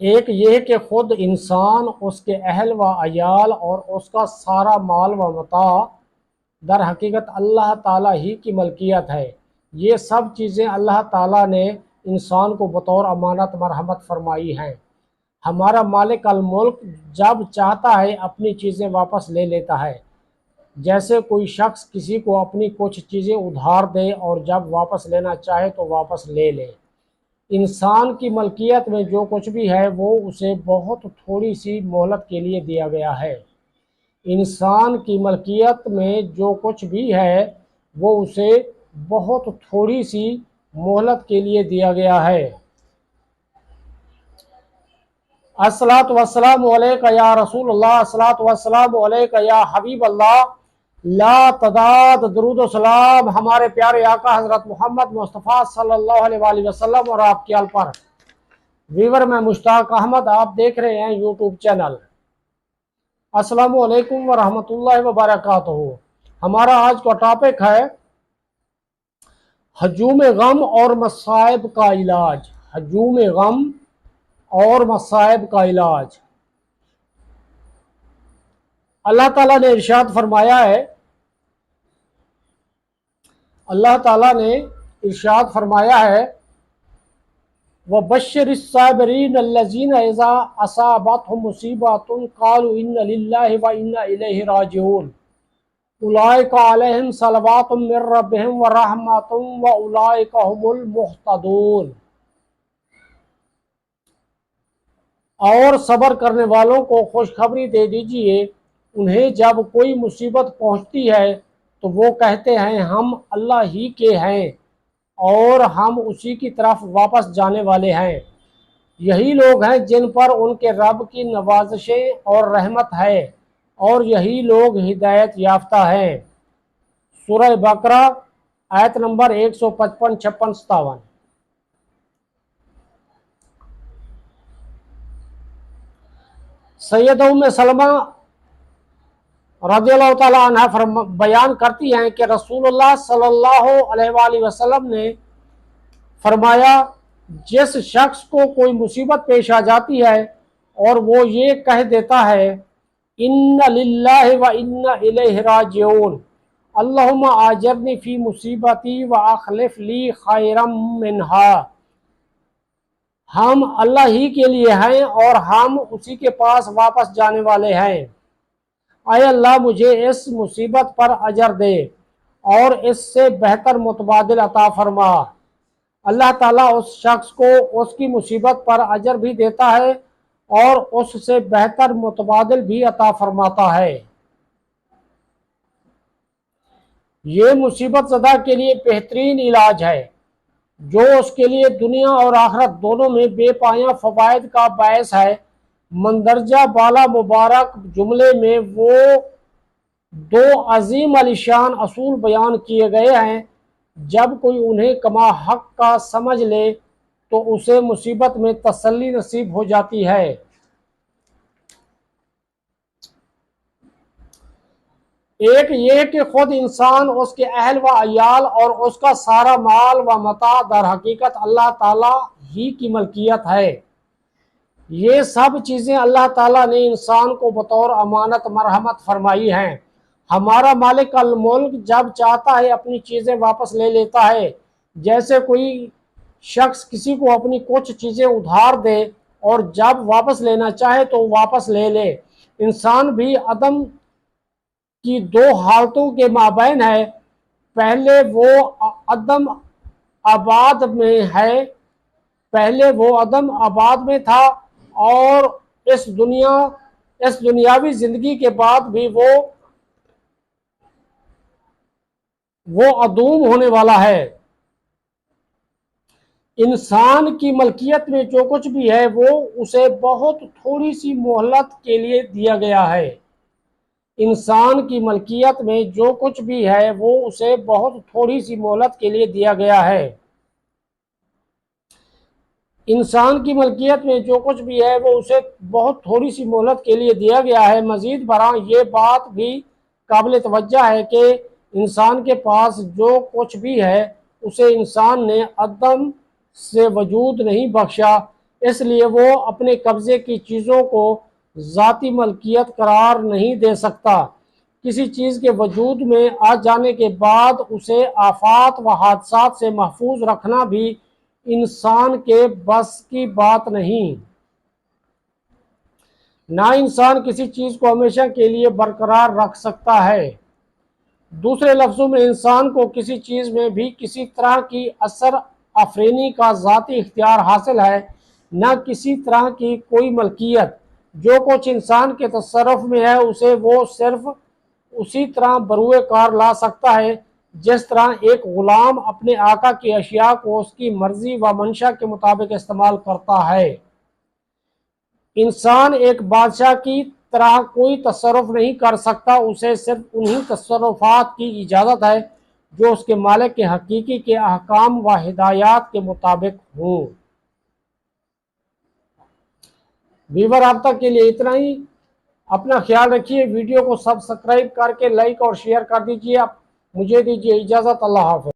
ایک یہ کہ خود انسان، اس کے اہل و عیال اور اس کا سارا مال و متاع در حقیقت اللہ تعالیٰ ہی کی ملکیت ہے۔ یہ سب چیزیں اللہ تعالیٰ نے انسان کو بطور امانت مرحمت فرمائی ہیں۔ ہمارا مالک الملک جب چاہتا ہے اپنی چیزیں واپس لے لیتا ہے، جیسے کوئی شخص کسی کو اپنی کچھ چیزیں ادھار دے اور جب واپس لینا چاہے تو واپس لے لے۔ انسان کی ملکیت میں جو کچھ بھی ہے وہ اسے بہت تھوڑی سی مہلت کے لیے دیا گیا ہے۔ انسان کی ملکیت میں جو کچھ بھی ہے وہ اسے بہت تھوڑی سی مہلت کے لیے دیا گیا ہے۔ الصلاۃ والسلام علیک یا رسول اللہ، الصلاۃ والسلام علیک یا حبیب اللہ، لا تعداد درود و سلام ہمارے پیارے آقا حضرت محمد مصطفیٰ صلی اللہ علیہ وآلہ وسلم اور آپ کی آل پر۔ ویور میں مشتاق احمد، آپ دیکھ رہے ہیں یوٹیوب چینل۔ السلام علیکم ورحمۃ اللہ وبرکاتہ۔ ہمارا آج کا ٹاپک ہے ہجوم غم اور مصائب کا علاج۔ ہجوم غم اور مصائب کا علاج۔ اللہ تعالیٰ نے ارشاد فرمایا ہے، اللہ تعالیٰ نے ارشاد فرمایا ہے وَبَشِّرِ الصَّابِرِينَ الَّذِينَ إِذَا أَصَابَتْهُمْ مُصِيبَةٌ قَالُوا إِنَّ لِلَّهِ وَإِنَّا إِلَيْهِ رَاجِعُونَ أُولَٰئِكَ عَلَيْهِمْ صَلَوَاتٌ مِّن رَّبِّهِمْ وَرَحْمَةٌ وَأُولَٰئِكَ هُمُ الْمُهْتَدُونَ۔ اور صبر کرنے والوں کو خوشخبری دے دیجئے، انہیں جب کوئی مصیبت پہنچتی ہے تو وہ کہتے ہیں ہم اللہ ہی کے ہیں اور ہم اسی کی طرف واپس جانے والے ہیں۔ یہی لوگ ہیں جن پر ان کے رب کی نوازشیں اور رحمت ہے، اور یہی لوگ ہدایت یافتہ ہیں۔ سورہ بقرہ آیت نمبر 155، 56، 57۔ سیدہ ام سلمہ رضی اللہ تعالیٰ عنہ بیان کرتی ہیں کہ رسول اللہ صلی اللہ علیہ وآلہ وسلم نے فرمایا، جس شخص کو کوئی مصیبت پیش آ جاتی ہے اور وہ یہ کہہ دیتا ہے ان للہ و انا الیہ راجعون، اللہم آجرنی فی مصیبتی و اخلف لی خیرا منہا، ہم اللہ ہی کے لیے ہیں اور ہم اسی کے پاس واپس جانے والے ہیں، اے اللہ مجھے اس مصیبت پر اجر دے اور اس سے بہتر متبادل عطا فرما۔ اللہ تعالیٰ اس شخص کو اس کی مصیبت پر اجر بھی دیتا ہے اور اس سے بہتر متبادل بھی عطا فرماتا ہے۔ یہ مصیبت زدہ کے لیے بہترین علاج ہے جو اس کے لیے دنیا اور آخرت دونوں میں بے پایاں فوائد کا باعث ہے۔ مندرجہ بالا مبارک جملے میں وہ دو عظیم الشان اصول بیان کیے گئے ہیں، جب کوئی انہیں کما حق کا سمجھ لے تو اسے مصیبت میں تسلی نصیب ہو جاتی ہے۔ ایک یہ کہ خود انسان، اس کے اہل و عیال اور اس کا سارا مال و متاع در حقیقت اللہ تعالیٰ ہی کی ملکیت ہے۔ یہ سب چیزیں اللہ تعالیٰ نے انسان کو بطور امانت مرحمت فرمائی ہیں۔ ہمارا مالک الملک جب چاہتا ہے اپنی چیزیں واپس لے لیتا ہے، جیسے کوئی شخص کسی کو اپنی کچھ چیزیں ادھار دے اور جب واپس لینا چاہے تو واپس لے لے۔ انسان بھی عدم کی دو حالتوں کے مابین ہے، پہلے وہ عدم آباد میں ہے، پہلے وہ عدم آباد میں تھا اور اس دنیاوی زندگی کے بعد بھی وہ عدوم ہونے والا ہے۔ انسان کی ملکیت میں جو کچھ بھی ہے وہ اسے بہت تھوڑی سی مہلت کے لیے دیا گیا ہے۔ انسان کی ملکیت میں جو کچھ بھی ہے وہ اسے بہت تھوڑی سی مہلت کے لیے دیا گیا ہے۔ انسان کی ملکیت میں جو کچھ بھی ہے وہ اسے بہت تھوڑی سی مہلت کے لیے دیا گیا ہے۔ مزید برآں یہ بات بھی قابل توجہ ہے کہ انسان کے پاس جو کچھ بھی ہے اسے انسان نے عدم سے وجود نہیں بخشا، اس لیے وہ اپنے قبضے کی چیزوں کو ذاتی ملکیت قرار نہیں دے سکتا۔ کسی چیز کے وجود میں آ جانے کے بعد اسے آفات و حادثات سے محفوظ رکھنا بھی انسان کے بس کی بات نہیں۔ نہ انسان کسی چیز کو ہمیشہ کے لیے برقرار رکھ سکتا ہے۔ دوسرے لفظوں میں انسان کو کسی چیز میں بھی کسی طرح کی اثر آفرینی کا ذاتی اختیار حاصل ہے، نہ کسی طرح کی کوئی ملکیت۔ جو کچھ انسان کے تصرف میں ہے اسے وہ صرف اسی طرح بروئے کار لا سکتا ہے جس طرح ایک غلام اپنے آقا کی اشیاء کو اس کی مرضی و منشا کے مطابق استعمال کرتا ہے۔ انسان ایک بادشاہ کی طرح کوئی تصرف نہیں کر سکتا، اسے صرف انہی تصرفات کی اجازت ہے جو اس کے مالک کے حقیقی کے احکام و ہدایات کے مطابق ہوں۔ ویور اب تک کے لیے اتنا ہی۔ اپنا خیال رکھیے، ویڈیو کو سبسکرائب کر کے لائک اور شیئر کر دیجیے۔ مجھے دیجیے اجازت، اللہ حافظ۔